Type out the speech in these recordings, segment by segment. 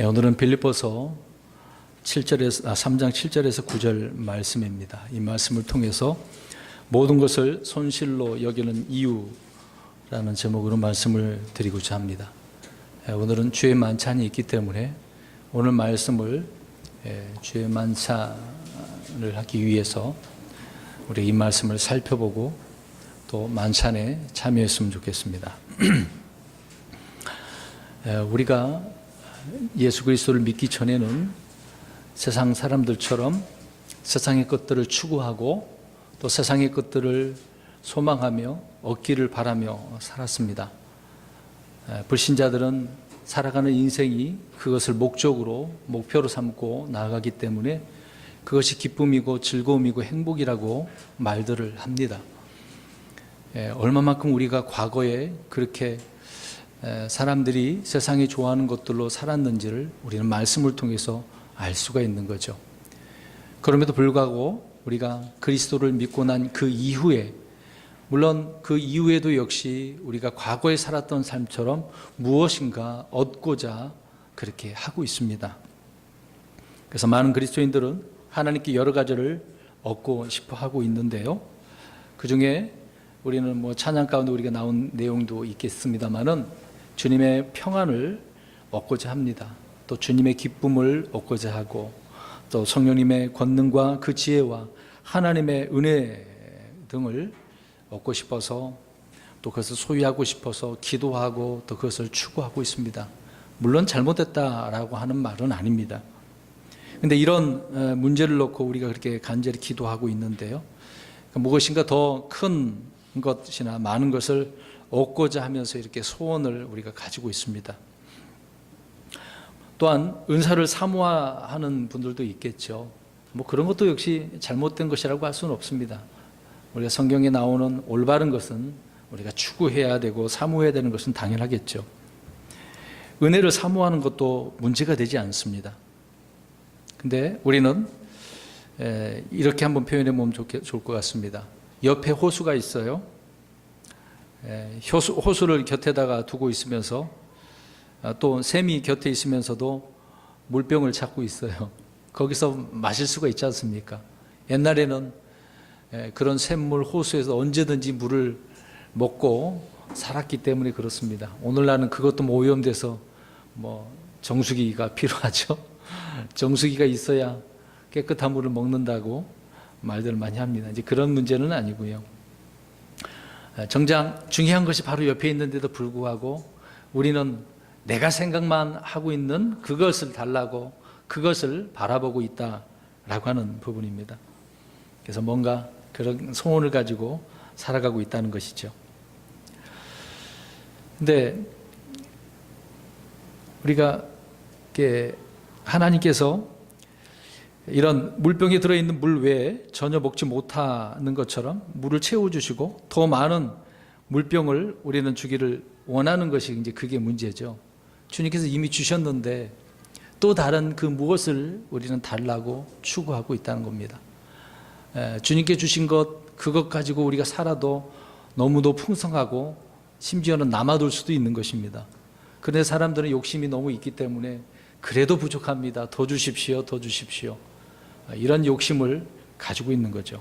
오늘은 빌립보서 3장 7절에서 9절 말씀입니다. 이 말씀을 통해서 모든 것을 손실로 여기는 이유라는 제목으로 말씀을 드리고자 합니다. 오늘은 주의 만찬이 있기 때문에 오늘 말씀을 주의 만찬을 하기 위해서 우리 이 말씀을 살펴보고 또 만찬에 참여했으면 좋겠습니다. 우리가 예수 그리스도를 믿기 전에는 세상 사람들처럼 세상의 것들을 추구하고 또 세상의 것들을 소망하며 얻기를 바라며 살았습니다. 불신자들은 살아가는 인생이 그것을 목표로 삼고 나아가기 때문에 그것이 기쁨이고 즐거움이고 행복이라고 말들을 합니다. 얼마만큼 우리가 과거에 그렇게 사람들이 세상이 좋아하는 것들로 살았는지를 우리는 말씀을 통해서 알 수가 있는 거죠. 그럼에도 불구하고 우리가 그리스도를 믿고 난 그 이후에, 물론 그 이후에도 역시 우리가 과거에 살았던 삶처럼 무엇인가 얻고자 그렇게 하고 있습니다. 그래서 많은 그리스도인들은 하나님께 여러 가지를 얻고 싶어 하고 있는데요. 그 중에 우리는 찬양 가운데 우리가 나온 내용도 있겠습니다만은 주님의 평안을 얻고자 합니다. 또 주님의 기쁨을 얻고자 하고 또 성령님의 권능과 그 지혜와 하나님의 은혜 등을 얻고 싶어서 또 그것을 소유하고 싶어서 기도하고 또 그것을 추구하고 있습니다. 물론 잘못됐다라고 하는 말은 아닙니다. 그런데 이런 문제를 놓고 우리가 그렇게 간절히 기도하고 있는데요. 무엇인가 더 큰 것이나 많은 것을 얻고자 하면서 이렇게 소원을 우리가 가지고 있습니다. 또한 은사를 사모하는 분들도 있겠죠. 그런 것도 역시 잘못된 것이라고 할 수는 없습니다. 우리가 성경에 나오는 올바른 것은 우리가 추구해야 되고 사모해야 되는 것은 당연하겠죠. 은혜를 사모하는 것도 문제가 되지 않습니다. 근데 우리는 이렇게 한번 표현해 보면 좋을 것 같습니다. 옆에 호수가 있어요. 호수를 곁에다가 두고 있으면서 또 샘이 곁에 있으면서도 물병을 찾고 있어요. 거기서 마실 수가 있지 않습니까? 옛날에는 그런 샘물 호수에서 언제든지 물을 먹고 살았기 때문에 그렇습니다. 오늘날은 그것도 오염돼서 정수기가 필요하죠. 정수기가 있어야 깨끗한 물을 먹는다고 말들을 많이 합니다. 이제 그런 문제는 아니고요. 정작 중요한 것이 바로 옆에 있는데도 불구하고 우리는 내가 생각만 하고 있는 그것을 달라고 그것을 바라보고 있다라고 하는 부분입니다. 그래서 뭔가 그런 소원을 가지고 살아가고 있다는 것이죠. 근데 우리가 하나님께서 이런 물병에 들어있는 물 외에 전혀 먹지 못하는 것처럼 물을 채워주시고 더 많은 물병을 우리는 주기를 원하는 것이 이제 그게 문제죠. 주님께서 이미 주셨는데 또 다른 그 무엇을 우리는 달라고 추구하고 있다는 겁니다. 주님께 주신 그것 가지고 우리가 살아도 너무도 풍성하고 심지어는 남아돌 수도 있는 것입니다. 그런데 사람들은 욕심이 너무 있기 때문에 그래도 부족합니다. 더 주십시오, 더 주십시오. 이런 욕심을 가지고 있는 거죠.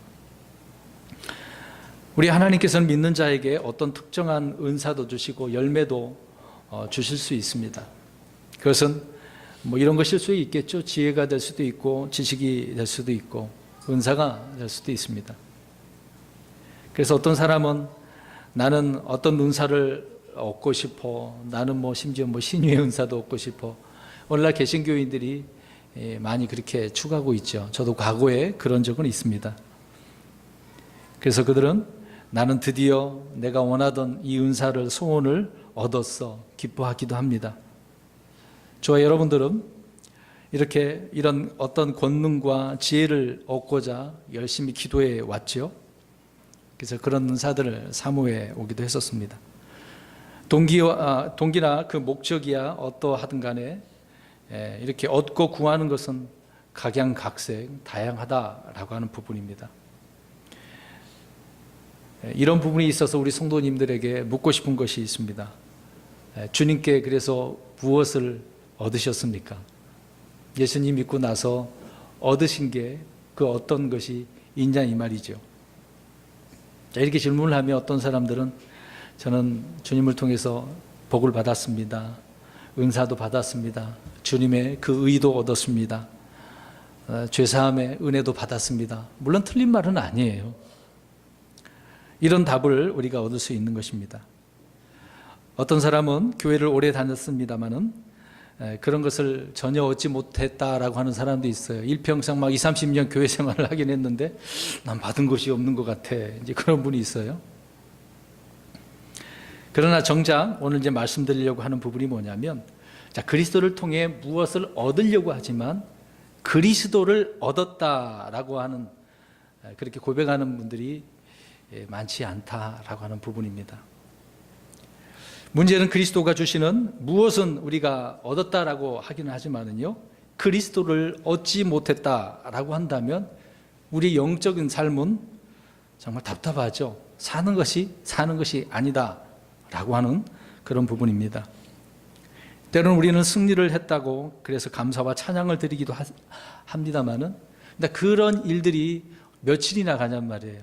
우리 하나님께서는 믿는 자에게 어떤 특정한 은사도 주시고 열매도 주실 수 있습니다. 그것은 이런 것일 수 있겠죠. 지혜가 될 수도 있고 지식이 될 수도 있고 은사가 될 수도 있습니다. 그래서 어떤 사람은 나는 어떤 은사를 얻고 싶어, 나는 심지어 신유의 은사도 얻고 싶어. 오늘날 개신교인들이 많이 그렇게 추구하고 있죠. 저도 과거에 그런 적은 있습니다. 그래서 그들은 나는 드디어 내가 원하던 이 은사를, 소원을 얻었어 기뻐하기도 합니다. 저와 여러분들은 이렇게 이런 어떤 권능과 지혜를 얻고자 열심히 기도해 왔죠. 그래서 그런 은사들을 사모해 오기도 했었습니다. 동기나 그 목적이야 어떠하든 간에 이렇게 얻고 구하는 것은 각양각색 다양하다라고 하는 부분입니다. 이런 부분이 있어서 우리 성도님들에게 묻고 싶은 것이 있습니다. 주님께 그래서 무엇을 얻으셨습니까? 예수님 믿고 나서 얻으신 게 그 어떤 것이 있냐 이 말이죠. 자, 이렇게 질문을 하면 어떤 사람들은 저는 주님을 통해서 복을 받았습니다. 은사도 받았습니다. 주님의 그 의도 얻었습니다. 죄사함의 은혜도 받았습니다. 물론 틀린 말은 아니에요. 이런 답을 우리가 얻을 수 있는 것입니다. 어떤 사람은 교회를 오래 다녔습니다마는 그런 것을 전혀 얻지 못했다라고 하는 사람도 있어요. 일평생 막 20, 30년 교회 생활을 하긴 했는데 난 받은 것이 없는 것 같아. 이제 그런 분이 있어요. 그러나 정작 오늘 이제 말씀드리려고 하는 부분이 뭐냐면, 자, 그리스도를 통해 무엇을 얻으려고 하지만 그리스도를 얻었다라고 하는, 그렇게 고백하는 분들이 많지 않다라고 하는 부분입니다. 문제는 그리스도가 주시는 무엇은 우리가 얻었다라고 하기는 하지만은요, 그리스도를 얻지 못했다라고 한다면 우리 영적인 삶은 정말 답답하죠. 사는 것이 아니다라고 하는 그런 부분입니다. 때로는 우리는 승리를 했다고 그래서 감사와 찬양을 드리기도 합니다만은, 근데 그런 일들이 며칠이나 가냔 말이에요.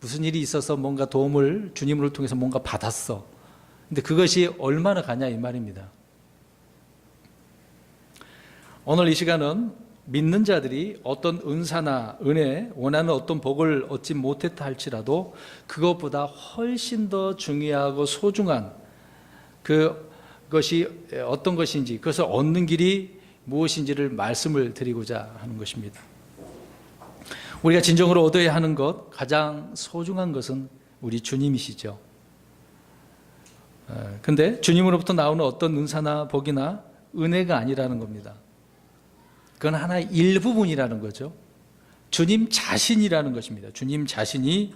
무슨 일이 있어서 뭔가 도움을 주님을 통해서 뭔가 받았어. 근데 그것이 얼마나 가냐 이 말입니다. 오늘 이 시간은 믿는 자들이 어떤 은사나 은혜, 원하는 어떤 복을 얻지 못했다 할지라도 그것보다 훨씬 더 중요하고 소중한 그것이 어떤 것인지, 그것을 얻는 길이 무엇인지를 말씀을 드리고자 하는 것입니다. 우리가 진정으로 얻어야 하는 것, 가장 소중한 것은 우리 주님이시죠. 근데 주님으로부터 나오는 어떤 은사나 복이나 은혜가 아니라는 겁니다. 그건 하나의 일부분이라는 거죠. 주님 자신이라는 것입니다. 주님 자신이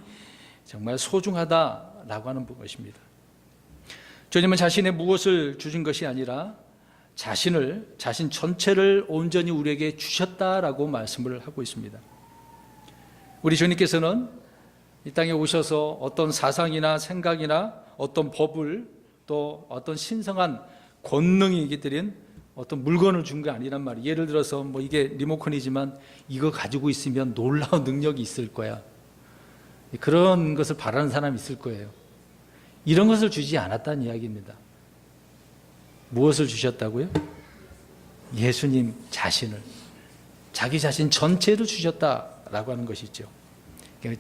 정말 소중하다라고 하는 것입니다. 주님은 자신의 무엇을 주신 것이 아니라 자신 전체를 온전히 우리에게 주셨다라고 말씀을 하고 있습니다. 우리 주님께서는 이 땅에 오셔서 어떤 사상이나 생각이나 어떤 법을, 또 어떤 신성한 권능이 드린 어떤 물건을 준 게 아니란 말이에요. 예를 들어서 뭐 이게 리모컨이지만 이거 가지고 있으면 놀라운 능력이 있을 거야. 그런 것을 바라는 사람이 있을 거예요. 이런 것을 주지 않았다는 이야기입니다. 무엇을 주셨다고요? 예수님 자신을, 자기 자신 전체를 주셨다라고 하는 것이죠.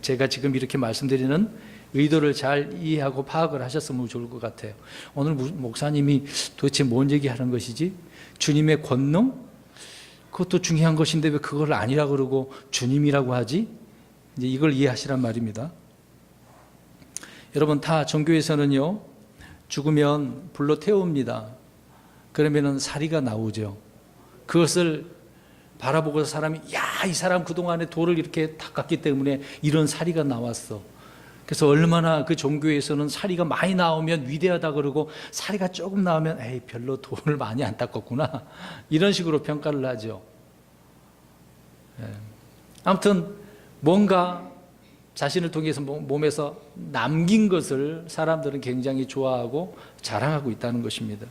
제가 지금 이렇게 말씀드리는 의도를 잘 이해하고 파악을 하셨으면 좋을 것 같아요. 오늘 목사님이 도대체 뭔 얘기하는 것이지? 주님의 권능? 그것도 중요한 것인데 왜 그걸 아니라 그러고 주님이라고 하지? 이제 이걸 이해하시란 말입니다. 여러분, 다 종교에서는요, 죽으면 불로 태웁니다. 그러면은 사리가 나오죠. 그것을 바라보고서 사람이, 야, 이 사람 그동안에 돌을 이렇게 닦았기 때문에 이런 사리가 나왔어. 그래서 얼마나 그 종교에서는 사리가 많이 나오면 위대하다 그러고, 사리가 조금 나오면 에이, 별로 돌을 많이 안 닦았구나, 이런 식으로 평가를 하죠. 아무튼 뭔가 자신을 통해서 몸에서 남긴 것을 사람들은 굉장히 좋아하고 자랑하고 있다는 것입니다.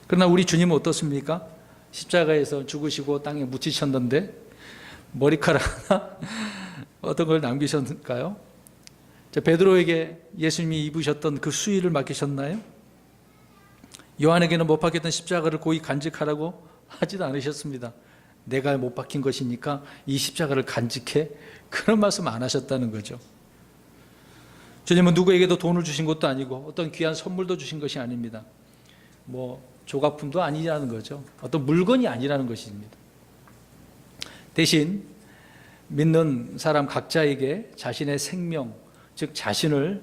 그러나 우리 주님은 어떻습니까? 십자가에서 죽으시고 땅에 묻히셨는데 머리카락 하나 어떤 걸 남기셨을까요? 베드로에게 예수님이 입으셨던 그 수의를 맡기셨나요? 요한에게는 못 박혔던 십자가를 고이 간직하라고 하지도 않으셨습니다. 내가 못 박힌 것이니까 이 십자가를 간직해, 그런 말씀 안 하셨다는 거죠. 주님은 누구에게도 돈을 주신 것도 아니고 어떤 귀한 선물도 주신 것이 아닙니다. 뭐 조각품도 아니라는 거죠. 어떤 물건이 아니라는 것입니다. 대신 믿는 사람 각자에게 자신의 생명, 즉 자신을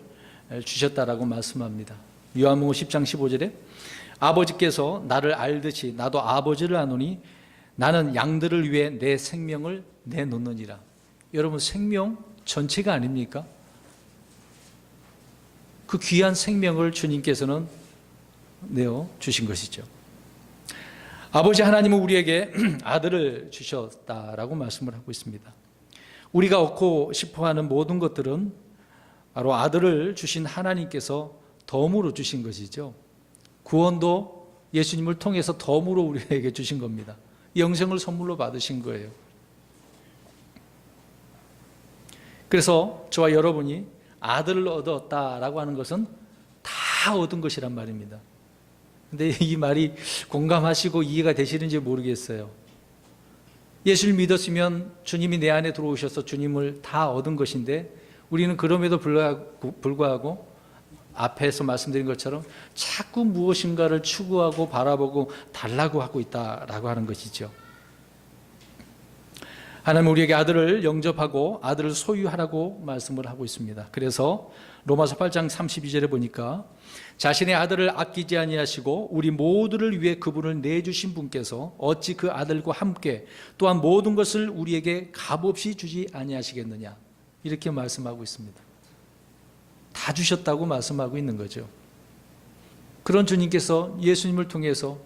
주셨다라고 말씀합니다. 요한복음 10장 15절에 아버지께서 나를 알듯이 나도 아버지를 아노니 나는 양들을 위해 내 생명을 내놓느니라. 여러분, 생명 전체가 아닙니까? 그 귀한 생명을 주님께서는 내어 주신 것이죠. 아버지 하나님은 우리에게 아들을 주셨다라고 말씀을 하고 있습니다. 우리가 얻고 싶어하는 모든 것들은 바로 아들을 주신 하나님께서 덤으로 주신 것이죠. 구원도 예수님을 통해서 덤으로 우리에게 주신 겁니다. 영생을 선물로 받으신 거예요. 그래서 저와 여러분이 아들을 얻었다라고 하는 것은 다 얻은 것이란 말입니다. 근데 이 말이 공감하시고 이해가 되시는지 모르겠어요. 예수를 믿었으면 주님이 내 안에 들어오셔서 주님을 다 얻은 것인데, 우리는 그럼에도 불구하고 앞에서 말씀드린 것처럼 자꾸 무엇인가를 추구하고 바라보고 달라고 하고 있다라고 하는 것이죠. 하나님은 우리에게 아들을 영접하고 아들을 소유하라고 말씀을 하고 있습니다. 그래서 로마서 8장 32절에 보니까 자신의 아들을 아끼지 아니하시고 우리 모두를 위해 그분을 내주신 분께서 어찌 그 아들과 함께 또한 모든 것을 우리에게 값없이 주지 아니하시겠느냐, 이렇게 말씀하고 있습니다. 다 주셨다고 말씀하고 있는 거죠. 그런 주님께서 예수님을 통해서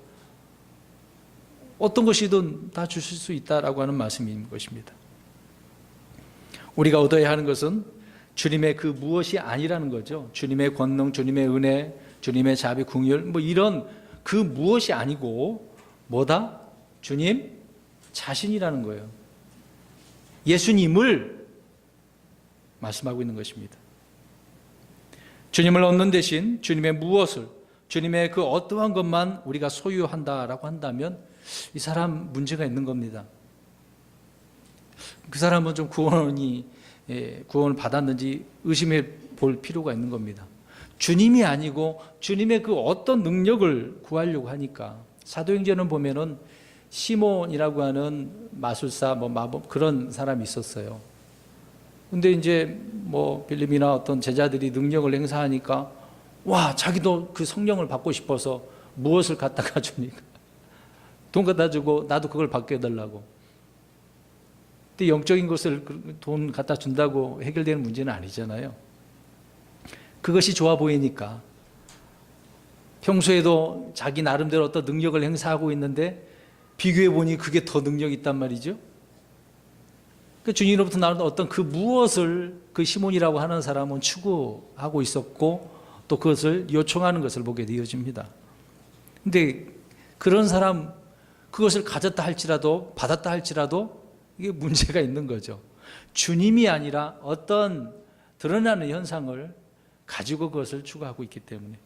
어떤 것이든 다 주실 수 있다라고 하는 말씀인 것입니다. 우리가 얻어야 하는 것은 주님의 그 무엇이 아니라는 거죠. 주님의 권능, 주님의 은혜, 주님의 자비, 긍휼, 이런 그 무엇이 아니고 뭐다? 주님 자신이라는 거예요. 예수님을 말씀하고 있는 것입니다. 주님을 얻는 대신 주님의 무엇을, 주님의 그 어떠한 것만 우리가 소유한다라고 한다면 이 사람 문제가 있는 겁니다. 그 사람은 좀 구원을 받았는지 의심해 볼 필요가 있는 겁니다. 주님이 아니고 주님의 그 어떤 능력을 구하려고 하니까, 사도행전을 보면은 시몬이라고 하는 마술사, 마법 그런 사람이 있었어요. 근데 이제 빌립이나 어떤 제자들이 능력을 행사하니까 자기도 그 성령을 받고 싶어서 무엇을 갖다가 주니까 돈 갖다 주고 나도 그걸 받게 해달라고. 근데 영적인 것을 돈 갖다 준다고 해결되는 문제는 아니잖아요. 그것이 좋아 보이니까 평소에도 자기 나름대로 어떤 능력을 행사하고 있는데 비교해 보니 그게 더 능력이 있단 말이죠. 그 주님으로부터 나오는 어떤 그 무엇을 그 시몬이라고 하는 사람은 추구하고 있었고 또 그것을 요청하는 것을 보게 되어집니다. 근데 그런 사람, 그것을 가졌다 할지라도 받았다 할지라도 이게 문제가 있는 거죠. 주님이 아니라 어떤 드러나는 현상을 가지고 그것을 추구하고 있기 때문에.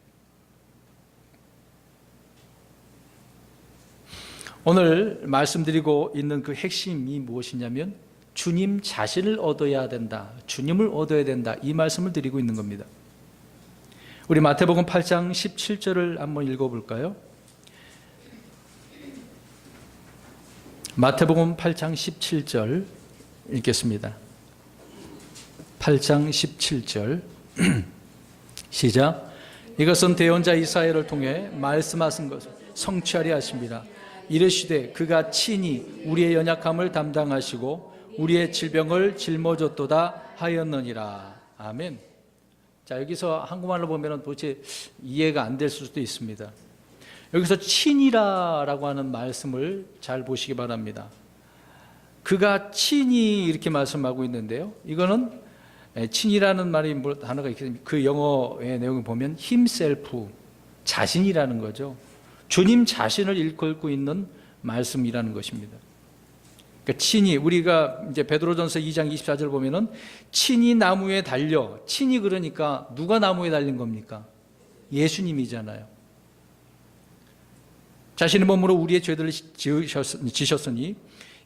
오늘 말씀드리고 있는 그 핵심이 무엇이냐면 주님 자신을 얻어야 된다, 주님을 얻어야 된다, 이 말씀을 드리고 있는 겁니다. 우리 마태복음 8장 17절을 한번 읽어볼까요? 마태복음 8장 17절 읽겠습니다. 8장 17절 시작. 이것은 대언자 이사야를 통해 말씀하신 것을 성취하려 하심이라. 이르시되 그가 친히 우리의 연약함을 담당하시고 우리의 질병을 짊어졌도다 하였느니라. 아멘. 자, 여기서 한국말로 보면 도대체 이해가 안 될 수도 있습니다. 여기서 친이라라고 하는 말씀을 잘 보시기 바랍니다. 그가 친히 이렇게 말씀하고 있는데요. 이거는 친이라는 말이 단어가 있거든요. 그 영어의 내용을 보면 himself, 자신이라는 거죠. 주님 자신을 일컬고 있는 말씀이라는 것입니다. 그러니까 친히, 우리가 이제 베드로전서 2장 24절 보면은 친히 나무에 달려, 친히 그러니까 누가 나무에 달린 겁니까? 예수님이잖아요. 자신의 몸으로 우리의 죄들을 지셨으니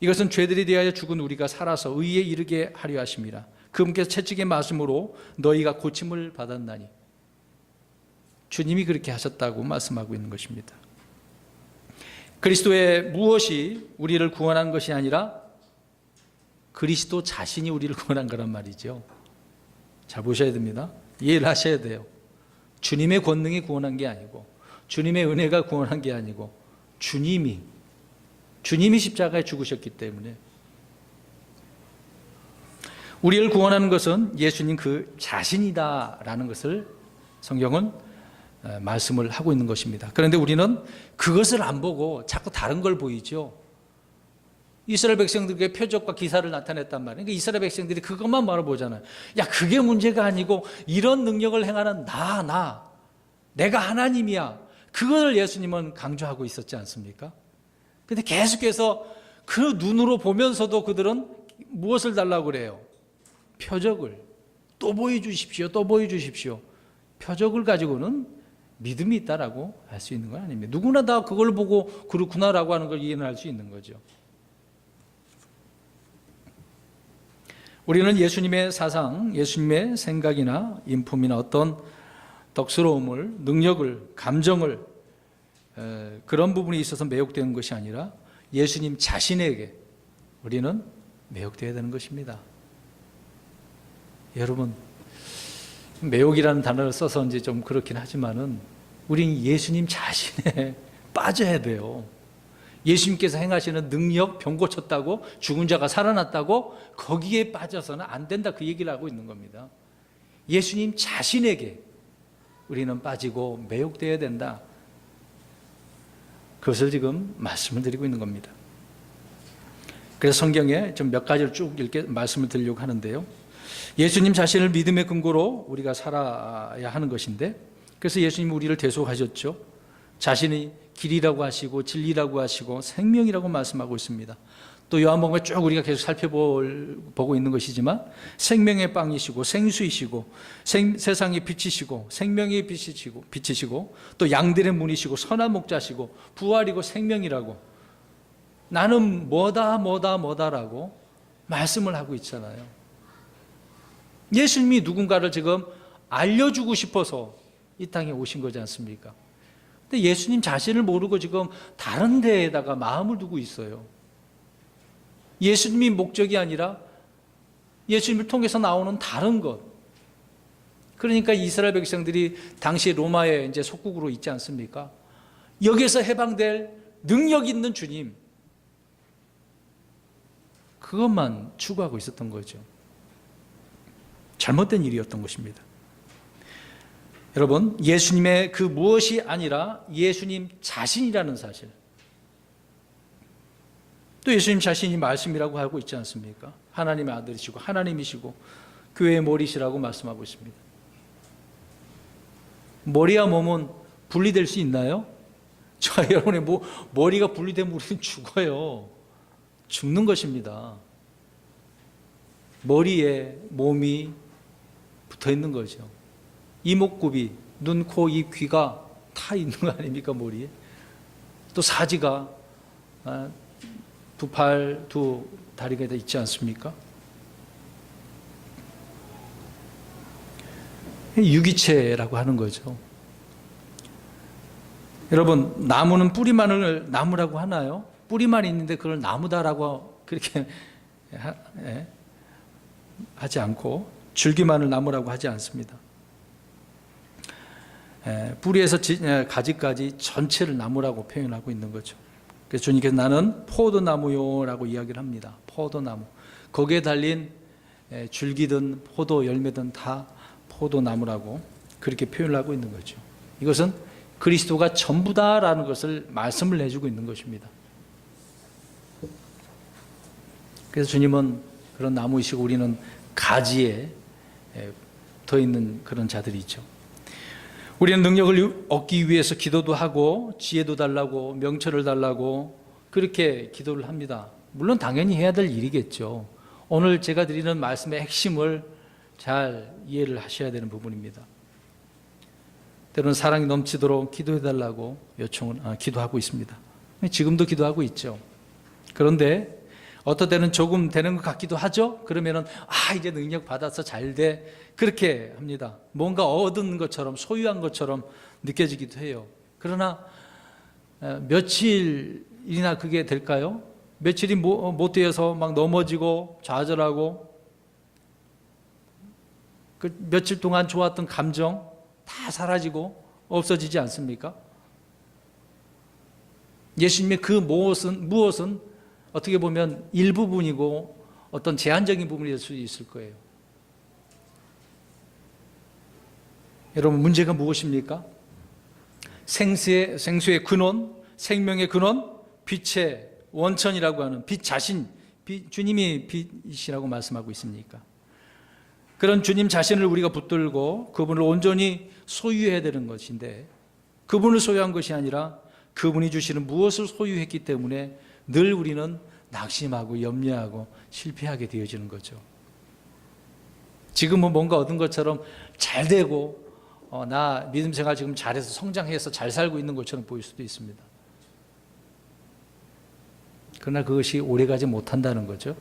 이것은 죄들에 대하여 죽은 우리가 살아서 의에 이르게 하려 하심이라. 그분께서 채찍의 맞음으로 너희가 고침을 받았나니. 주님이 그렇게 하셨다고 말씀하고 있는 것입니다. 그리스도의 무엇이 우리를 구원한 것이 아니라 그리스도 자신이 우리를 구원한 거란 말이죠. 잘 보셔야 됩니다. 이해를 하셔야 돼요. 주님의 권능이 구원한 게 아니고, 주님의 은혜가 구원한 게 아니고, 주님이 십자가에 죽으셨기 때문에 우리를 구원하는 것은 예수님 그 자신이다라는 것을 성경은 말씀을 하고 있는 것입니다. 그런데 우리는 그것을 안 보고 자꾸 다른 걸 보이죠. 이스라엘 백성들에게 표적과 기사를 나타냈단 말이에요. 그러니까 이스라엘 백성들이 그것만 바라보잖아요. 야, 그게 문제가 아니고 이런 능력을 행하는 내가 하나님이야. 그걸 예수님은 강조하고 있었지 않습니까? 근데 계속해서 그 눈으로 보면서도 그들은 무엇을 달라고 그래요? 표적을. 또 보여주십시오. 또 보여주십시오. 표적을 가지고는 믿음이 있다라고 할 수 있는 건 아닙니다. 누구나 다 그걸 보고 그렇구나라고 하는 걸 이해는 할 수 있는 거죠. 우리는 예수님의 사상, 예수님의 생각이나 인품이나 어떤 덕스러움을, 능력을, 감정을 그런 부분에 있어서 매혹되는 것이 아니라 예수님 자신에게 우리는 매혹되어야 되는 것입니다. 여러분, 매혹이라는 단어를 써서 이제 좀 그렇긴 하지만은 우리는 예수님 자신에 빠져야 돼요. 예수님께서 행하시는 능력, 병 고쳤다고, 죽은 자가 살아났다고 거기에 빠져서는 안 된다, 그 얘기를 하고 있는 겁니다. 예수님 자신에게 우리는 빠지고 매혹되어야 된다. 그것을 지금 말씀을 드리고 있는 겁니다. 그래서 성경에 좀 몇 가지를 쭉 이렇게 말씀을 드리려고 하는데요. 예수님 자신을 믿음의 근거로 우리가 살아야 하는 것인데, 그래서 예수님이 우리를 대속하셨죠. 자신이 길이라고 하시고 진리라고 하시고 생명이라고 말씀하고 있습니다. 또 요한복음에 쭉 우리가 계속 살펴보고 있는 것이지만 생명의 빵이시고 생수이시고 세상의 빛이시고 생명의 빛이시고 또 양들의 문이시고 선한 목자시고 부활이고 생명이라고, 나는 뭐다라고 말씀을 하고 있잖아요. 예수님이 누군가를 지금 알려주고 싶어서 이 땅에 오신 거지 않습니까? 근데 예수님 자신을 모르고 지금 다른 데에다가 마음을 두고 있어요. 예수님이 목적이 아니라 예수님을 통해서 나오는 다른 것. 그러니까 이스라엘 백성들이 당시 로마의 이제 속국으로 있지 않습니까? 여기에서 해방될 능력 있는 주님, 그것만 추구하고 있었던 거죠. 잘못된 일이었던 것입니다. 여러분, 예수님의 그 무엇이 아니라 예수님 자신이라는 사실, 또 예수님 자신이 말씀이라고 하고 있지 않습니까? 하나님의 아들이시고 하나님이시고 교회의 머리시라고 말씀하고 있습니다. 머리와 몸은 분리될 수 있나요? 여러분의 머리가 분리되면 우리는 죽어요. 죽는 것입니다. 머리에 몸이 붙어 있는 거죠. 이목구비, 눈, 코, 입, 귀가 다 있는 거 아닙니까? 머리에. 또 사지가 두 팔, 두 다리가 다 있지 않습니까? 유기체라고 하는 거죠. 여러분, 나무는 뿌리만을 나무라고 하나요? 뿌리만 있는데 그걸 나무다라고 그렇게 하지 않고 줄기만을 나무라고 하지 않습니다. 뿌리에서 가지까지 전체를 나무라고 표현하고 있는 거죠. 그래서 주님께서 나는 포도나무요라고 이야기를 합니다. 포도나무. 거기에 달린 줄기든 포도 열매든 다 포도나무라고 그렇게 표현을 하고 있는 거죠. 이것은 그리스도가 전부다라는 것을 말씀을 해주고 있는 것입니다. 그래서 주님은 그런 나무이시고 우리는 가지에 더 있는 그런 자들이죠. 우리는 능력을 얻기 위해서 기도도 하고 지혜도 달라고 명철을 달라고 그렇게 기도를 합니다. 물론 당연히 해야 될 일이겠죠. 오늘 제가 드리는 말씀의 핵심을 잘 이해를 하셔야 되는 부분입니다. 때로는 사랑이 넘치도록 기도해달라고 기도하고 있습니다. 지금도 기도하고 있죠. 그런데 어떨 때는 조금 되는 것 같기도 하죠. 그러면은 이제 능력 받아서 잘 돼, 그렇게 합니다. 뭔가 얻은 것처럼 소유한 것처럼 느껴지기도 해요. 그러나 며칠이나 그게 될까요? 며칠이 못 되어서 막 넘어지고 좌절하고 그 며칠 동안 좋았던 감정 다 사라지고 없어지지 않습니까? 예수님의 그 무엇은 어떻게 보면 일부분이고 어떤 제한적인 부분이 될 수 있을 거예요. 여러분, 문제가 무엇입니까? 생수의 근원, 생명의 근원, 빛의 원천이라고 하는 빛 자신, 주님이 빛이라고 말씀하고 있습니까? 그런 주님 자신을 우리가 붙들고 그분을 온전히 소유해야 되는 것인데, 그분을 소유한 것이 아니라 그분이 주시는 무엇을 소유했기 때문에 늘 우리는 낙심하고 염려하고 실패하게 되어지는 거죠. 지금은 뭔가 얻은 것처럼 잘 되고 나 믿음 생활 지금 잘해서 성장해서 잘 살고 있는 것처럼 보일 수도 있습니다. 그러나 그것이 오래가지 못한다는 거죠.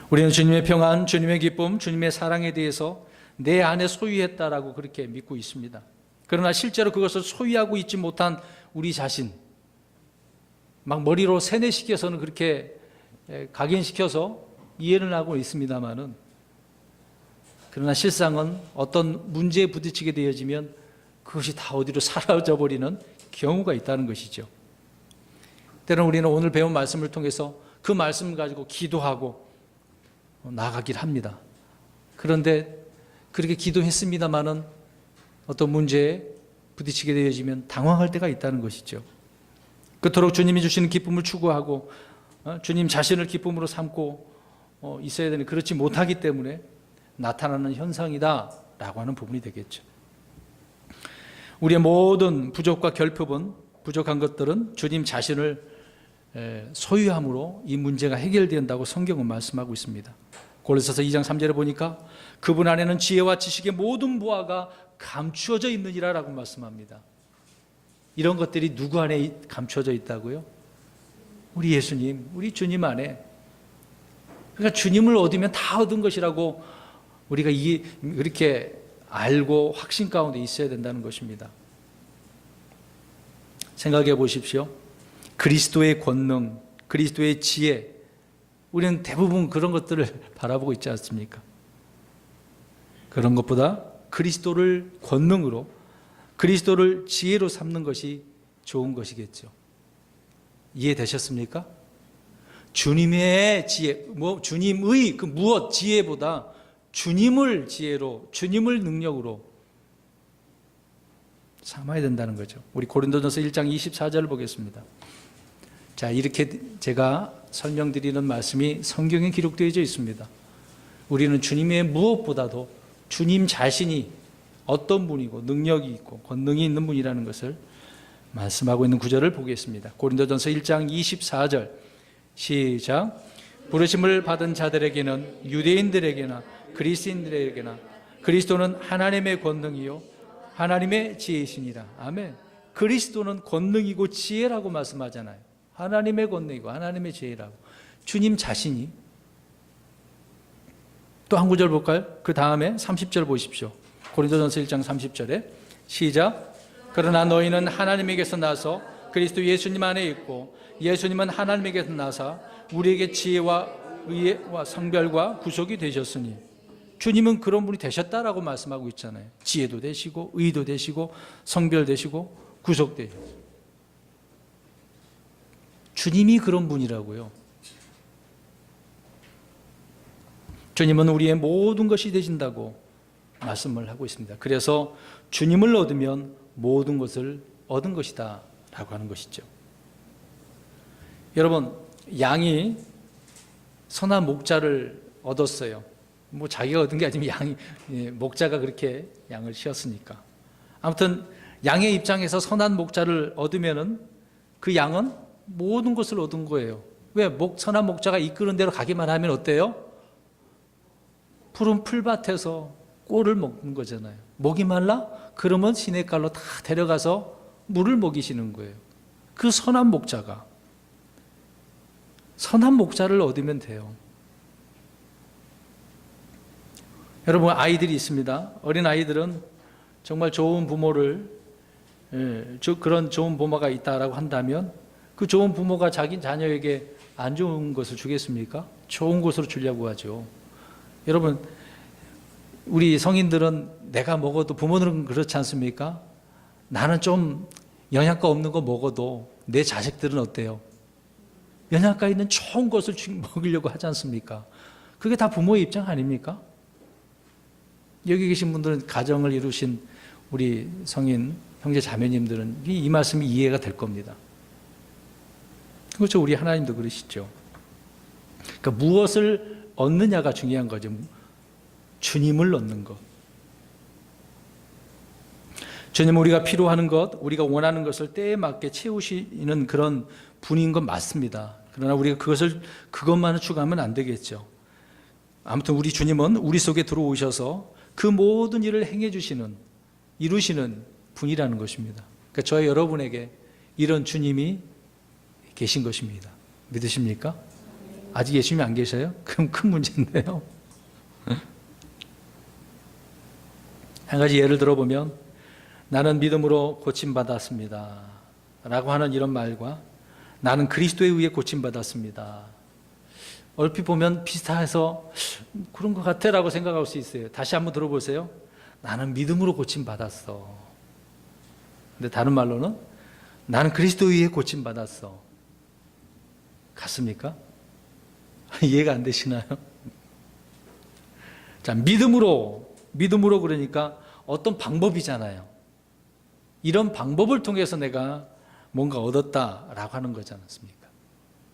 우리는 주님의 평안, 주님의 기쁨, 주님의 사랑에 대해서 내 안에 소유했다라고 그렇게 믿고 있습니다. 그러나 실제로 그것을 소유하고 있지 못한 우리 자신, 막 머리로 세뇌시켜서는 그렇게 각인시켜서 이해는 하고 있습니다만은, 그러나 실상은 어떤 문제에 부딪히게 되어지면 그것이 다 어디로 사라져 버리는 경우가 있다는 것이죠. 때로는 우리는 오늘 배운 말씀을 통해서 그 말씀을 가지고 기도하고 나아가길 합니다. 그런데 그렇게 기도했습니다마는 어떤 문제에 부딪히게 되어지면 당황할 때가 있다는 것이죠. 그토록 주님이 주시는 기쁨을 추구하고 주님 자신을 기쁨으로 삼고 있어야 되는, 그렇지 못하기 때문에 나타나는 현상이다라고 하는 부분이 되겠죠. 우리의 모든 부족과 결핍은, 부족한 것들은 주님 자신을 소유함으로 이 문제가 해결된다고 성경은 말씀하고 있습니다. 고린도서 2장 3절에 보니까 그분 안에는 지혜와 지식의 모든 보화가 감추어져 있느니라 라고 말씀합니다. 이런 것들이 누구 안에 감추어져 있다고요? 우리 예수님, 우리 주님 안에. 그러니까 주님을 얻으면 다 얻은 것이라고 우리가 그렇게 알고 확신 가운데 있어야 된다는 것입니다. 생각해 보십시오. 그리스도의 권능, 그리스도의 지혜, 우리는 대부분 그런 것들을 바라보고 있지 않습니까? 그런 것보다 그리스도를 권능으로, 그리스도를 지혜로 삼는 것이 좋은 것이겠죠. 이해되셨습니까? 주님의 지혜, 주님의 그 무엇 지혜보다 주님을 지혜로, 주님을 능력으로 삼아야 된다는 거죠. 우리 고린도전서 1장 24절을 보겠습니다. 자, 이렇게 제가 설명드리는 말씀이 성경에 기록되어져 있습니다. 우리는 주님의 무엇보다도 주님 자신이 어떤 분이고 능력이 있고 권능이 있는 분이라는 것을 말씀하고 있는 구절을 보겠습니다. 고린도전서 1장 24절 시작. 부르심을 받은 자들에게는, 유대인들에게나 그리스인들에게나 그리스도는 하나님의 권능이요 하나님의 지혜이시니라. 아멘. 그리스도는 권능이고 지혜라고 말씀하잖아요. 하나님의 권능이고 하나님의 지혜라고. 주님 자신이. 또 한 구절 볼까요? 그 다음에 30절 보십시오. 고린도전서 1장 30절에 시작. 그러나 너희는 하나님에게서 나서 그리스도 예수님 안에 있고 예수님은 하나님에게서 나사 우리에게 지혜와 의와 성별과 구속이 되셨으니. 주님은 그런 분이 되셨다라고 말씀하고 있잖아요. 지혜도 되시고 의도 되시고 성별 되시고 구속 되시고. 주님이 그런 분이라고요. 주님은 우리의 모든 것이 되신다고 말씀을 하고 있습니다. 그래서 주님을 얻으면 모든 것을 얻은 것이다 라고 하는 것이죠. 여러분, 양이 선한 목자를 얻었어요. 자기가 얻은 게 아니면 목자가 그렇게 양을 씌웠으니까. 아무튼 양의 입장에서 선한 목자를 얻으면은 그 양은 모든 것을 얻은 거예요. 왜? 선한 목자가 이끄는 대로 가기만 하면 어때요? 푸른 풀밭에서 꼴을 먹는 거잖아요. 목이 말라? 그러면 시냇가로 다 데려가서 물을 먹이시는 거예요. 그 선한 목자가. 선한 목자를 얻으면 돼요. 여러분, 아이들이 있습니다. 어린 아이들은 정말 좋은 부모를, 그런 좋은 부모가 있다라고 한다면 그 좋은 부모가 자기 자녀에게 안 좋은 것을 주겠습니까? 좋은 것으로 주려고 하죠. 여러분, 우리 성인들은 내가 먹어도, 부모들은 그렇지 않습니까? 나는 좀 영양가 없는 거 먹어도 내 자식들은 어때요? 영양가 있는 좋은 것을 먹이려고 하지 않습니까? 그게 다 부모의 입장 아닙니까? 여기 계신 분들은 가정을 이루신 우리 성인 형제 자매님들은 이 말씀이 이해가 될 겁니다. 그렇죠. 우리 하나님도 그러시죠. 그러니까 무엇을 얻느냐가 중요한 거죠. 주님을 얻는 것. 주님, 우리가 필요하는 것, 우리가 원하는 것을 때에 맞게 채우시는 그런 분인 건 맞습니다. 그러나 우리가 그것만을 추구하면 안 되겠죠. 아무튼 우리 주님은 우리 속에 들어오셔서 그 모든 일을 행해 주시는, 이루시는 분이라는 것입니다. 그러니까 저희 여러분에게 이런 주님이 계신 것입니다. 믿으십니까? 아직 예수님이 안 계셔요? 그럼 큰 문제인데요. 한 가지 예를 들어보면, 나는 믿음으로 고침받았습니다 라고 하는 이런 말과 나는 그리스도에 의해 고침받았습니다, 얼핏 보면 비슷해서 그런 것 같아 라고 생각할 수 있어요. 다시 한번 들어보세요. 나는 믿음으로 고침받았어. 근데 다른 말로는 나는 그리스도에 의해 고침받았어. 같습니까? 이해가 안 되시나요? 자, 믿음으로 그러니까 어떤 방법이잖아요. 이런 방법을 통해서 내가 뭔가 얻었다라고 하는 거지 않습니까?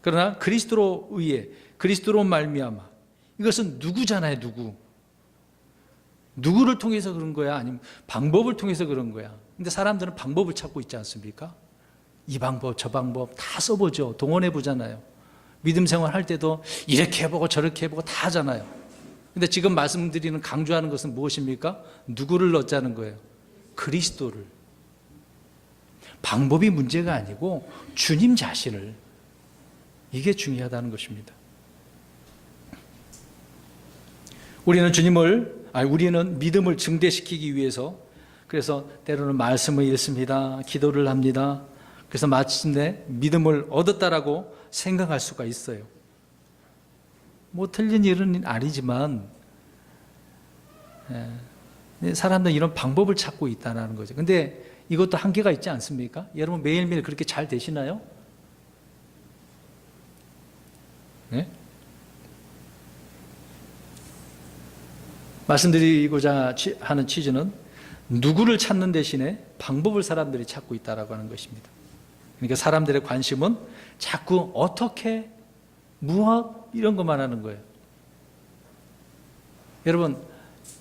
그러나 그리스도로 의해, 그리스도로 말미암아, 이것은 누구잖아요. 누구를 통해서 그런 거야? 아니면 방법을 통해서 그런 거야? 근데 사람들은 방법을 찾고 있지 않습니까? 이 방법 저 방법 다 써보죠. 동원해 보잖아요. 믿음 생활 할 때도 이렇게 해보고 저렇게 해보고 다 하잖아요. 근데 지금 말씀드리는, 강조하는 것은 무엇입니까? 누구를 얻자는 거예요? 그리스도를. 방법이 문제가 아니고 주님 자신을, 이게 중요하다는 것입니다. 우리는 믿음을 증대시키기 위해서, 그래서 때로는 말씀을 읽습니다. 기도를 합니다. 그래서 마침내 믿음을 얻었다라고 생각할 수가 있어요. 뭐 틀린 일은 아니지만 사람들은 이런 방법을 찾고 있다는 거죠. 근데 이것도 한계가 있지 않습니까? 여러분 매일매일 그렇게 잘 되시나요? 네? 말씀드리고자 하는 취지는 누구를 찾는 대신에 방법을 사람들이 찾고 있다고 하는 것입니다. 그러니까 사람들의 관심은 자꾸 어떻게, 무엇, 이런 것만 하는 거예요. 여러분,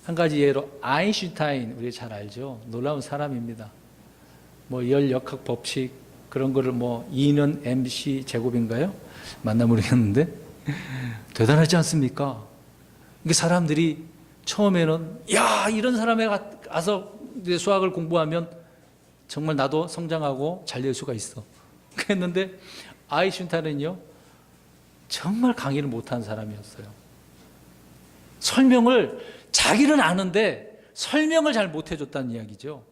한 가지 예로 아인슈타인, 우리 잘 알죠? 놀라운 사람입니다. 뭐 열역학 법칙 그런 거를 뭐 2는 MC 제곱인가요? 맞나 모르겠는데 대단하지 않습니까? 이게 사람들이 처음에는 야, 이런 사람에 가서 수학을 공부하면 정말 나도 성장하고 잘 될 수가 있어. 그랬는데 아인슈타인은요, 정말 강의를 못한 사람이었어요. 설명을, 자기는 아는데 설명을 잘 못해줬다는 이야기죠.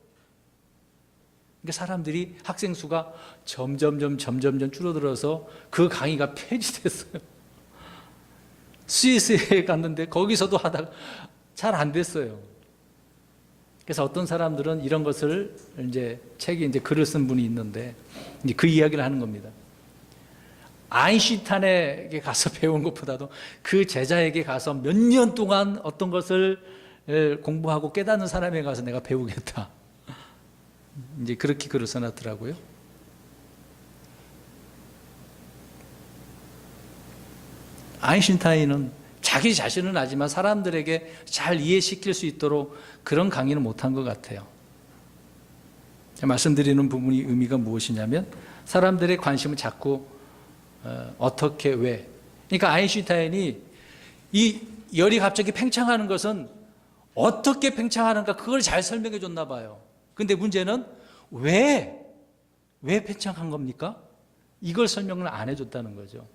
그러니까 사람들이, 학생 수가 점점 줄어들어서 그 강의가 폐지됐어요. 스위스에 갔는데 거기서도 하다가 잘 안 됐어요. 그래서 어떤 사람들은 이런 것을 책에 글을 쓴 분이 있는데 그 이야기를 하는 겁니다. 아인슈타인에게 가서 배운 것보다도 그 제자에게 가서 몇 년 동안 어떤 것을 공부하고 깨닫는 사람에 가서 내가 배우겠다. 그렇게 글을 써놨더라고요. 아인슈타인은 자기 자신은 알지만 사람들에게 잘 이해시킬 수 있도록 그런 강의는 못한 것 같아요. 말씀드리는 부분이 의미가 무엇이냐면 사람들의 관심을 자꾸 어떻게, 왜. 그러니까 아인슈타인이 이 열이 갑자기 팽창하는 것은 어떻게 팽창하는가, 그걸 잘 설명해 줬나 봐요. 근데 문제는 왜 팽창한 겁니까? 이걸 설명을 안 해줬다는 거죠.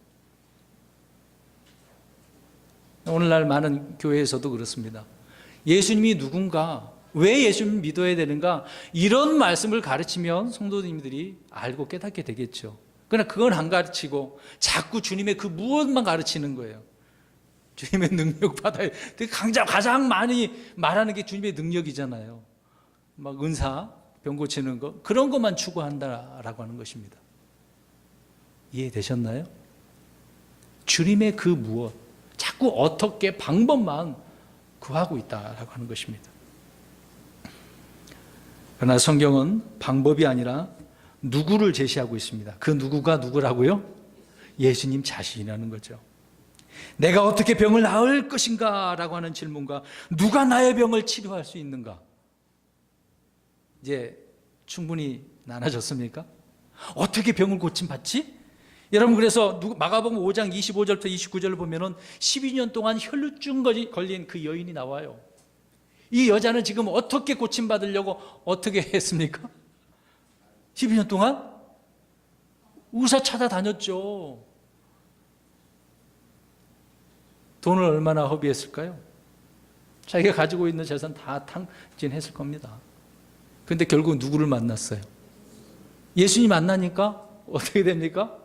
오늘날 많은 교회에서도 그렇습니다. 예수님이 누군가, 왜 예수님을 믿어야 되는가, 이런 말씀을 가르치면 성도님들이 알고 깨닫게 되겠죠. 그러나 그건 안 가르치고 자꾸 주님의 그 무엇만 가르치는 거예요. 주님의 능력 받아야, 가장 많이 말하는 게 주님의 능력이잖아요. 막 은사, 병 고치는 거, 그런 것만 추구한다라고 하는 것입니다. 이해되셨나요? 주님의 그 무엇, 자꾸 어떻게, 방법만 구하고 있다라고 하는 것입니다. 그러나 성경은 방법이 아니라 누구를 제시하고 있습니다. 그 누구가 누구라고요? 예수님 자신이라는 거죠. 내가 어떻게 병을 나을 것인가 라고 하는 질문과 누가 나의 병을 치료할 수 있는가, 이제 충분히 나눠졌습니까? 어떻게 병을 고침받지? 여러분, 그래서 마가복음 5장 25절부터 29절을 보면은 12년 동안 혈루증 걸린 그 여인이 나와요. 이 여자는 지금 어떻게 고침받으려고 어떻게 했습니까? 12년 동안 의사 찾아다녔죠. 돈을 얼마나 허비했을까요? 자기가 가지고 있는 재산 다 탕진했을 겁니다. 그런데 결국 누구를 만났어요? 예수님 만나니까 어떻게 됩니까?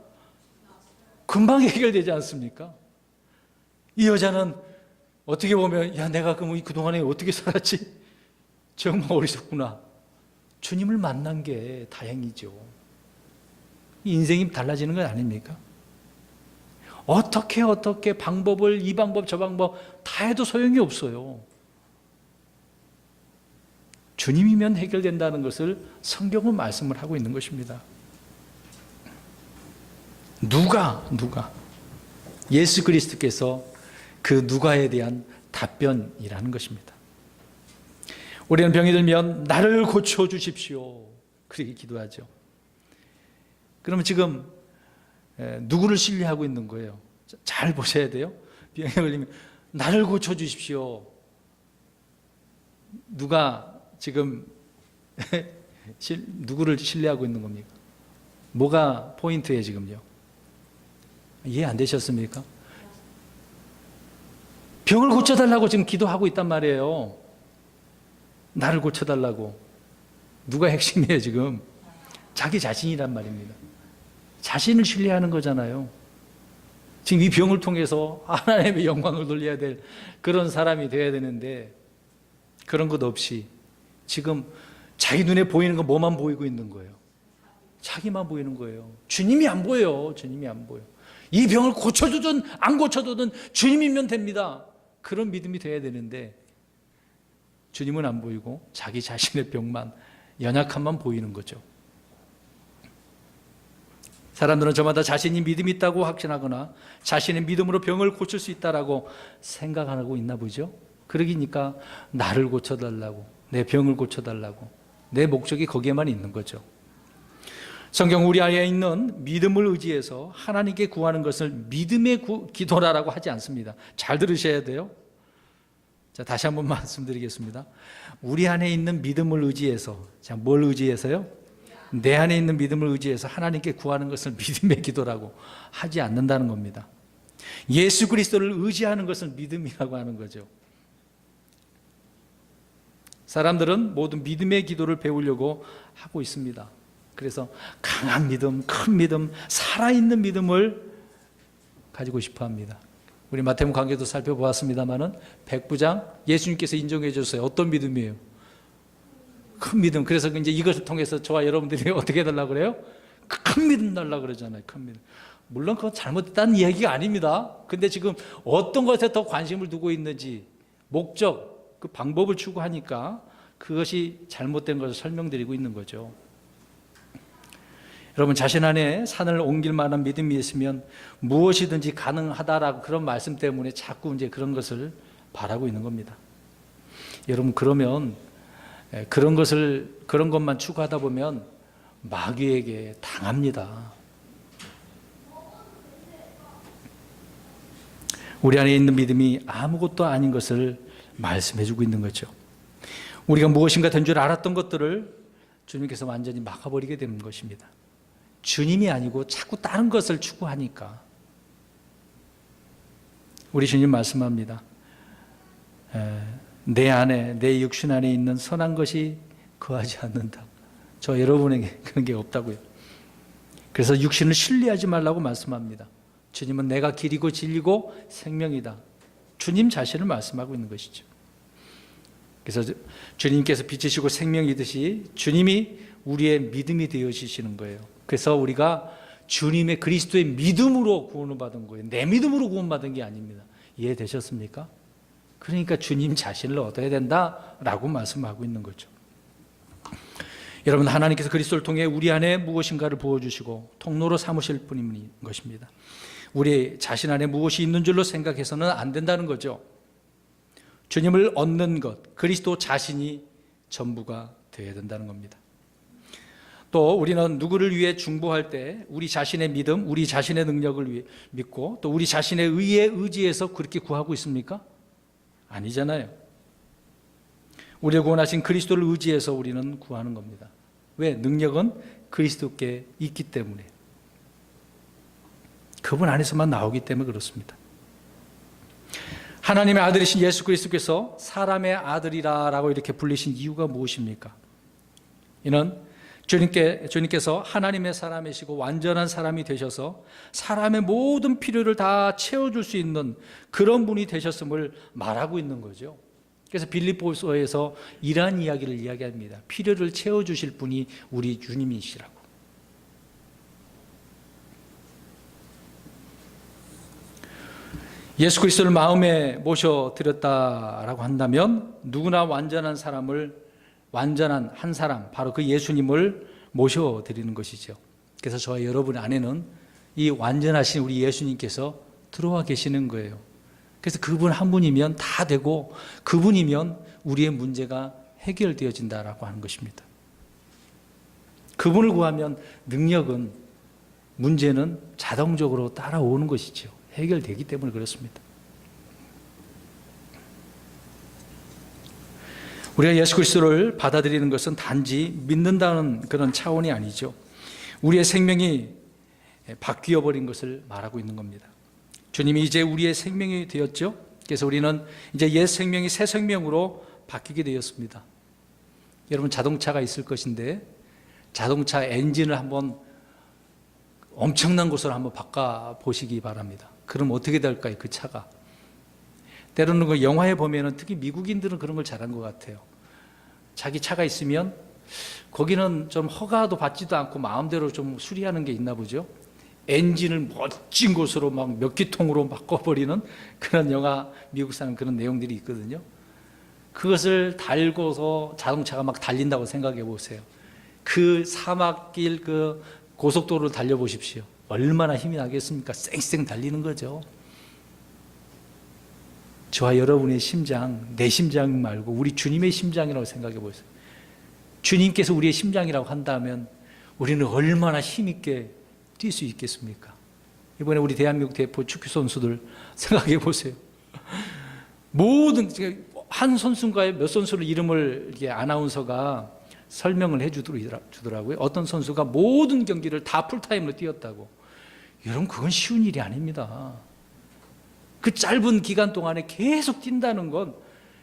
금방 해결되지 않습니까? 이 여자는 어떻게 보면, 야, 내가 그동안에 어떻게 살았지? 정말 어리석구나. 주님을 만난 게 다행이죠. 인생이 달라지는 건 아닙니까? 어떻게 방법을, 이 방법 저 방법 다 해도 소용이 없어요. 주님이면 해결된다는 것을 성경은 말씀을 하고 있는 것입니다. 누가 예수 그리스도께서 그 누가에 대한 답변이라는 것입니다. 우리는 병이 들면 나를 고쳐주십시오, 그렇게 기도하죠. 그러면 지금 누구를 신뢰하고 있는 거예요? 잘 보셔야 돼요. 병에 걸리면 나를 고쳐주십시오. 누가 지금 누구를 신뢰하고 있는 겁니까? 뭐가 포인트예요 지금요? 이해 안 되셨습니까? 병을 고쳐달라고 지금 기도하고 있단 말이에요. 나를 고쳐달라고. 누가 핵심이에요 지금? 자기 자신이란 말입니다. 자신을 신뢰하는 거잖아요. 지금 이 병을 통해서 하나님의 영광을 돌려야 될 그런 사람이 되어야 되는데, 그런 것 없이 지금 자기 눈에 보이는 거 뭐만 보이고 있는 거예요? 자기만 보이는 거예요. 주님이 안 보여요. 주님이 안 보여. 이 병을 고쳐주든 안 고쳐주든 주님이면 됩니다. 그런 믿음이 돼야 되는데, 주님은 안 보이고 자기 자신의 병만, 연약함만 보이는 거죠. 사람들은 저마다 자신이 믿음이 있다고 확신하거나 자신의 믿음으로 병을 고칠 수 있다라고 생각하고 있나 보죠. 그러기니까 나를 고쳐달라고, 내 병을 고쳐달라고, 내 목적이 거기에만 있는 거죠. 성경 우리 안에 있는 믿음을 의지해서 하나님께 구하는 것을 믿음의 기도라고 하지 않습니다. 잘 들으셔야 돼요. 자, 다시 한번 말씀드리겠습니다. 우리 안에 있는 믿음을 의지해서, 자, 뭘 의지해서요? 내 안에 있는 믿음을 의지해서 하나님께 구하는 것을 믿음의 기도라고 하지 않는다는 겁니다. 예수 그리스도를 의지하는 것을 믿음이라고 하는 거죠. 사람들은 모두 믿음의 기도를 배우려고 하고 있습니다. 그래서 강한 믿음, 큰 믿음, 살아있는 믿음을 가지고 싶어 합니다. 우리 마태복음 강좌도 살펴보았습니다마는 백부장 예수님께서 인정해 주셨어요. 어떤 믿음이에요? 큰 믿음. 그래서 이제 이것을 통해서 저와 여러분들이 어떻게 해달라고 그래요? 큰 믿음 달라고 그러잖아요. 큰 믿음. 물론 그건 잘못됐다는 이야기가 아닙니다. 근데 지금 어떤 것에 더 관심을 두고 있는지, 목적, 그 방법을 추구하니까 그것이 잘못된 것을 설명드리고 있는 거죠. 여러분, 자신 안에 산을 옮길 만한 믿음이 있으면 무엇이든지 가능하다라고 그런 말씀 때문에 자꾸 이제 그런 것을 바라고 있는 겁니다. 여러분, 그러면 그런 것만 추구하다 보면 마귀에게 당합니다. 우리 안에 있는 믿음이 아무것도 아닌 것을 말씀해주고 있는 거죠. 우리가 무엇인가 된 줄 알았던 것들을 주님께서 완전히 막아버리게 되는 것입니다. 주님이 아니고 자꾸 다른 것을 추구하니까. 우리 주님 말씀합니다. 내 안에, 내 육신 안에 있는 선한 것이 거하지 않는다. 저 여러분에게 그런 게 없다고요. 그래서 육신을 신뢰하지 말라고 말씀합니다. 주님은 내가 길이고 진리고 생명이다. 주님 자신을 말씀하고 있는 것이죠. 그래서 주님께서 빛이시고 생명이듯이 주님이 우리의 믿음이 되어주시는 거예요. 그래서 우리가 주님의 그리스도의 믿음으로 구원을 받은 거예요. 내 믿음으로 구원받은 게 아닙니다. 이해되셨습니까? 그러니까 주님 자신을 얻어야 된다라고 말씀하고 있는 거죠. 여러분, 하나님께서 그리스도를 통해 우리 안에 무엇인가를 부어주시고 통로로 삼으실 뿐인 것입니다. 우리 자신 안에 무엇이 있는 줄로 생각해서는 안 된다는 거죠. 주님을 얻는 것, 그리스도 자신이 전부가 되어야 된다는 겁니다. 또 우리는 누구를 위해 중보할 때 우리 자신의 믿음, 우리 자신의 능력을 믿고 또 우리 자신의 의에 의지해서 그렇게 구하고 있습니까? 아니잖아요. 우리를 구원하신 그리스도를 의지해서 우리는 구하는 겁니다. 왜? 능력은 그리스도께 있기 때문에. 그분 안에서만 나오기 때문에 그렇습니다. 하나님의 아들이신 예수 그리스도께서 사람의 아들이라고 이렇게 불리신 이유가 무엇입니까? 이는 주님께서 하나님의 사람이시고 완전한 사람이 되셔서 사람의 모든 필요를 다 채워줄 수 있는 그런 분이 되셨음을 말하고 있는 거죠. 그래서 빌립보서에서 이러한 이야기를 이야기합니다. 필요를 채워주실 분이 우리 주님이시라고. 예수 그리스도를 마음에 모셔드렸다라고 한다면 누구나 완전한 한 사람, 바로 그 예수님을 모셔드리는 것이죠. 그래서 저와 여러분 안에는 이 완전하신 우리 예수님께서 들어와 계시는 거예요. 그래서 그분 한 분이면 다 되고 그분이면 우리의 문제가 해결되어진다라고 하는 것입니다. 그분을 구하면 능력은, 문제는 자동적으로 따라오는 것이죠. 해결되기 때문에 그렇습니다. 우리가 예수 그리스도를 받아들이는 것은 단지 믿는다는 그런 차원이 아니죠. 우리의 생명이 바뀌어 버린 것을 말하고 있는 겁니다. 주님이 이제 우리의 생명이 되었죠. 그래서 우리는 이제 옛 생명이 새 생명으로 바뀌게 되었습니다. 여러분 자동차가 있을 것인데 자동차 엔진을 한번 엄청난 곳으로 한번 바꿔보시기 바랍니다. 그럼 어떻게 될까요? 그 차가. 때로는 그 영화에 보면은 특히 미국인들은 그런 걸 잘한 것 같아요. 자기 차가 있으면 거기는 좀 허가도 받지도 않고 마음대로 좀 수리하는 게 있나 보죠. 엔진을 멋진 곳으로 막 몇 기통으로 바꿔버리는 그런 영화, 미국 사람 그런 내용들이 있거든요. 그것을 달고서 자동차가 막 달린다고 생각해 보세요. 그 사막길 그 고속도로를 달려보십시오. 얼마나 힘이 나겠습니까? 쌩쌩 달리는 거죠. 저와 여러분의 심장, 내 심장 말고 우리 주님의 심장이라고 생각해 보세요. 주님께서 우리의 심장이라고 한다면 우리는 얼마나 힘있게 뛸 수 있겠습니까? 이번에 우리 대한민국 대표 축구 선수들 생각해 보세요. 모든 한 선수인가에 몇 선수를 이름을 이렇게 아나운서가 설명을 해주더라고요. 어떤 선수가 모든 경기를 다 풀타임으로 뛰었다고. 여러분 그건 쉬운 일이 아닙니다. 그 짧은 기간 동안에 계속 뛴다는 건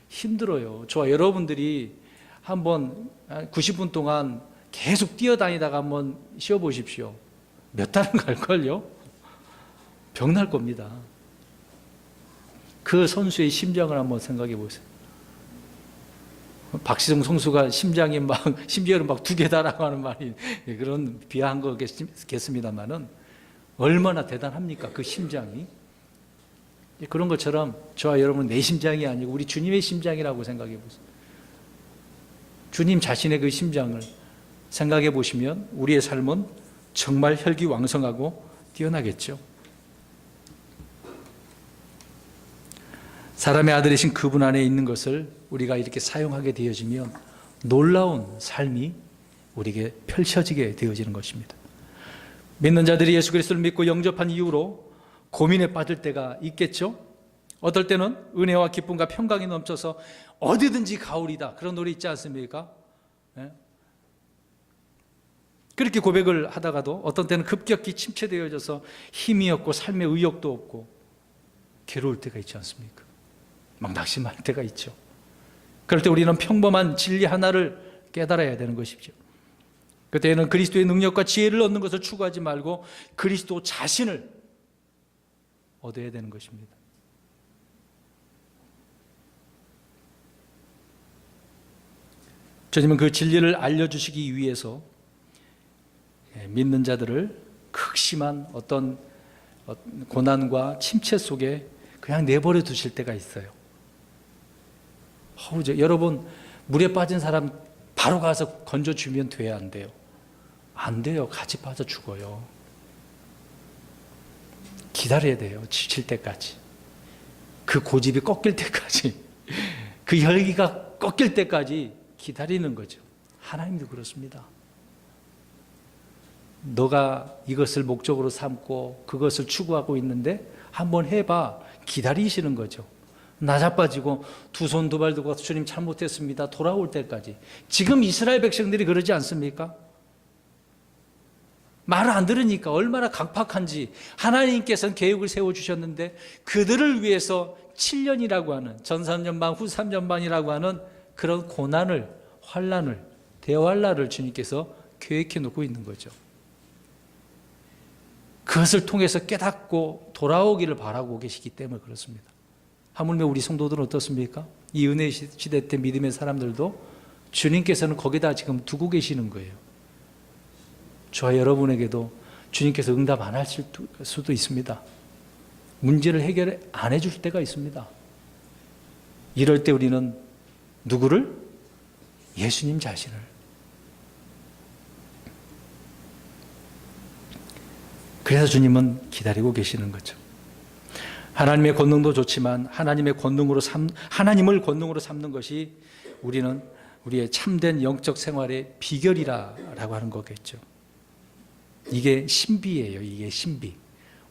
힘들어요. 저와 여러분들이 한번 90분 동안 계속 뛰어다니다가 한번 쉬어보십시오. 몇 달은 갈걸요? 병날 겁니다. 그 선수의 심정을 한번 생각해 보세요. 박시성 선수가 심장이 심지어는 막 2개다라고 하는 말이 그런 비하한 거겠습니다만은 얼마나 대단합니까? 그 심장이. 그런 것처럼 저와 여러분은 내 심장이 아니고 우리 주님의 심장이라고 생각해 보세요. 주님 자신의 그 심장을 생각해 보시면 우리의 삶은 정말 혈기왕성하고 뛰어나겠죠. 사람의 아들이신 그분 안에 있는 것을 우리가 이렇게 사용하게 되어지면 놀라운 삶이 우리에게 펼쳐지게 되어지는 것입니다. 믿는 자들이 예수 그리스도를 믿고 영접한 이후로 고민에 빠질 때가 있겠죠. 어떨 때는 은혜와 기쁨과 평강이 넘쳐서 어디든지 가오리다, 그런 노래 있지 않습니까? 네? 그렇게 고백을 하다가도 어떤 때는 급격히 침체되어져서 힘이 없고 삶의 의욕도 없고 괴로울 때가 있지 않습니까? 막 낙심할 때가 있죠. 그럴 때 우리는 평범한 진리 하나를 깨달아야 되는 것이죠. 그때는 그리스도의 능력과 지혜를 얻는 것을 추구하지 말고 그리스도 자신을 얻어야 되는 것입니다. 주님은 그 진리를 알려주시기 위해서 믿는 자들을 극심한 어떤 고난과 침체 속에 그냥 내버려 두실 때가 있어요. 여러분, 물에 빠진 사람 바로 가서 건져주면 돼야 안 돼요? 안 돼요. 같이 빠져 죽어요. 기다려야 돼요. 지칠 때까지. 그 고집이 꺾일 때까지. 그 혈기가 꺾일 때까지 기다리는 거죠. 하나님도 그렇습니다. 너가 이것을 목적으로 삼고 그것을 추구하고 있는데 한번 해봐. 기다리시는 거죠. 나자빠지고 두 손 두 발 들고 주님 잘못했습니다. 돌아올 때까지. 지금 이스라엘 백성들이 그러지 않습니까? 말을 안 들으니까 얼마나 강팍한지. 하나님께서는 계획을 세워주셨는데 그들을 위해서 7년이라고 하는, 전 3년 반, 후 3년 반이라고 하는 그런 고난을, 환난을, 대환란을 주님께서 계획해 놓고 있는 거죠. 그것을 통해서 깨닫고 돌아오기를 바라고 계시기 때문에 그렇습니다. 하물며 우리 성도들은 어떻습니까? 이 은혜 시대 때 믿음의 사람들도 주님께서는 거기다 지금 두고 계시는 거예요. 저와 여러분에게도 주님께서 응답 안 하실 수도 있습니다. 문제를 해결 안 해줄 때가 있습니다. 이럴 때 우리는 누구를? 예수님 자신을. 그래서 주님은 기다리고 계시는 거죠. 하나님의 권능도 좋지만 하나님을 권능으로 삼는 것이 우리는 우리의 참된 영적 생활의 비결이라고 하는 거겠죠. 이게 신비예요. 이게 신비.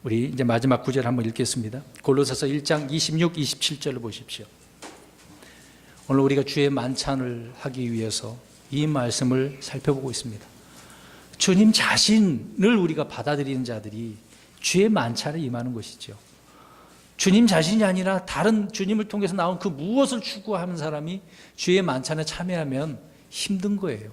우리 이제 마지막 구절 한번 읽겠습니다. 골로새서 1장 26, 27절을 보십시오. 오늘 우리가 주의 만찬을 하기 위해서 이 말씀을 살펴보고 있습니다. 주님 자신을 우리가 받아들이는 자들이 주의 만찬에 임하는 것이죠. 주님 자신이 아니라 다른 주님을 통해서 나온 그 무엇을 추구하는 사람이 주의 만찬에 참여하면 힘든 거예요.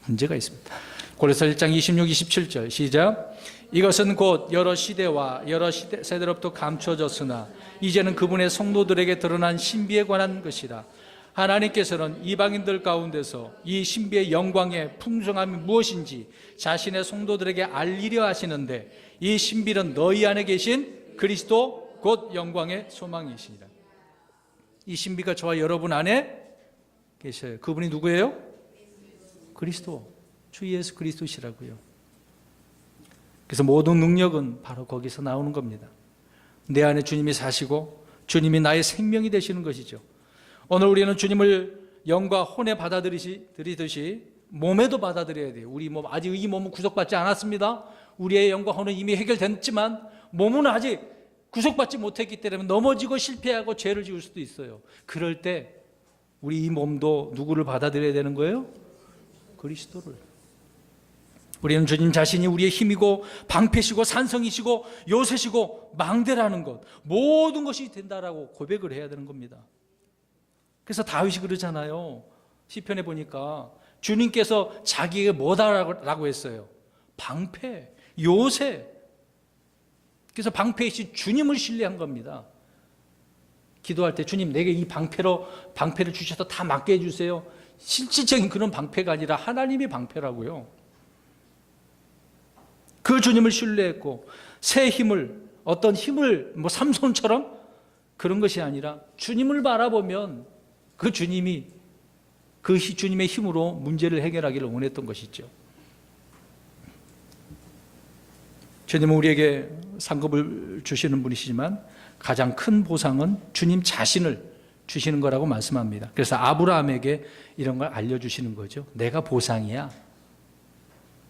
문제가 있습니다. 골로새 1장 26, 27절 시작. 이것은 곧 여러 시대와 여러 세대로부터 감춰졌으나 이제는 그분의 성도들에게 드러난 신비에 관한 것이라. 하나님께서는 이방인들 가운데서 이 신비의 영광의 풍성함이 무엇인지 자신의 성도들에게 알리려 하시는데 이 신비는 너희 안에 계신 그리스도 곧 영광의 소망이시니라. 이 신비가 저와 여러분 안에 계셔요. 그분이 누구예요? 그리스도, 주 예수 그리스도시라고요. 그래서 모든 능력은 바로 거기서 나오는 겁니다. 내 안에 주님이 사시고 주님이 나의 생명이 되시는 것이죠. 오늘 우리는 주님을 영과 혼에 받아들이듯이 몸에도 받아들여야 돼요. 우리 몸, 아직 이 몸은 구속받지 않았습니다. 우리의 영과 혼은 이미 해결됐지만 몸은 아직 구속받지 못했기 때문에 넘어지고 실패하고 죄를 지을 수도 있어요. 그럴 때 우리 이 몸도 누구를 받아들여야 되는 거예요? 그리스도를. 우리는 주님 자신이 우리의 힘이고 방패시고 산성이시고 요새시고 망대라는 것, 모든 것이 된다라고 고백을 해야 되는 겁니다. 그래서 다윗이 그러잖아요. 시편에 보니까 주님께서 자기에게 뭐다라고 했어요? 방패, 요새. 그래서 방패이신 주님을 신뢰한 겁니다. 기도할 때 주님 내게 이 방패를 주셔서 다 맞게 해주세요. 실질적인 그런 방패가 아니라 하나님의 방패라고요. 그 주님을 신뢰했고 새 힘을, 어떤 힘을 삼손처럼 그런 것이 아니라 주님을 바라보면 그 주님의 힘으로 문제를 해결하기를 원했던 것이죠. 주님은 우리에게 상급을 주시는 분이시지만 가장 큰 보상은 주님 자신을 주시는 거라고 말씀합니다. 그래서 아브라함에게 이런 걸 알려주시는 거죠. 내가 보상이야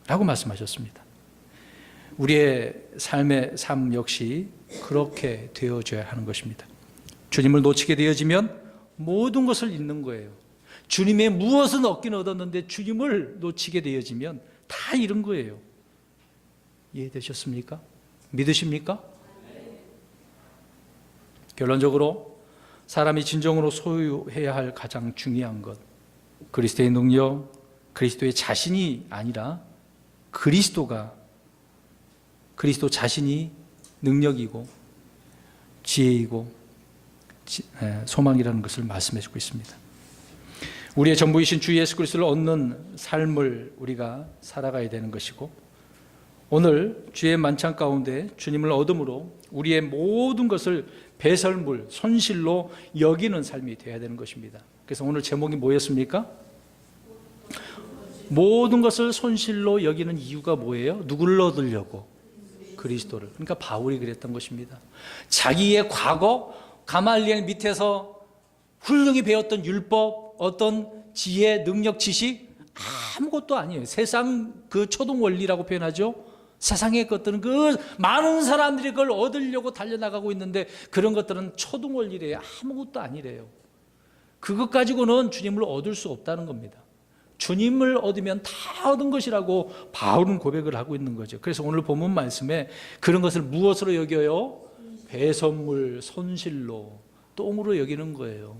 라고 말씀하셨습니다. 우리의 삶의 삶 역시 그렇게 되어져야 하는 것입니다. 주님을 놓치게 되어지면 모든 것을 잃는 거예요. 주님의 무엇은 얻긴 얻었는데 주님을 놓치게 되어지면 다 잃은 거예요. 이해되셨습니까? 믿으십니까? 결론적으로 사람이 진정으로 소유해야 할 가장 중요한 것, 그리스도의 능력, 그리스도의 자신이 아니라 그리스도 자신이 능력이고 지혜이고 소망이라는 것을 말씀해 주고 있습니다. 우리의 전부이신 주 예수 그리스도를 얻는 삶을 우리가 살아가야 되는 것이고, 오늘 주의 만찬 가운데 주님을 얻음으로 우리의 모든 것을 배설물, 손실로 여기는 삶이 되어야 되는 것입니다. 그래서 오늘 제목이 뭐였습니까? 모든 것을 손실로 여기는 이유가 뭐예요? 누구를 얻으려고? 그리스도를. 그러니까 바울이 그랬던 것입니다. 자기의 과거 가말리엘 밑에서 훌륭히 배웠던 율법, 어떤 지혜, 능력, 지식 아무것도 아니에요. 세상 그 초동 원리라고 표현하죠. 세상의 것들은 그 많은 사람들이 그걸 얻으려고 달려나가고 있는데 그런 것들은 초동 원리래요. 아무것도 아니래요. 그것 가지고는 주님을 얻을 수 없다는 겁니다. 주님을 얻으면 다 얻은 것이라고 바울은 고백을 하고 있는 거죠. 그래서 오늘 본문 말씀에 그런 것을 무엇으로 여겨요? 배선물, 손실로, 똥으로 여기는 거예요.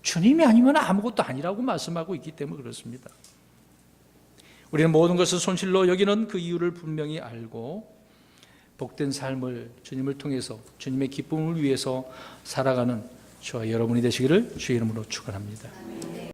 주님이 아니면 아무것도 아니라고 말씀하고 있기 때문에 그렇습니다. 우리는 모든 것을 손실로 여기는 그 이유를 분명히 알고 복된 삶을 주님을 통해서 주님의 기쁨을 위해서 살아가는 저와 여러분이 되시기를 주의 이름으로 축원합니다.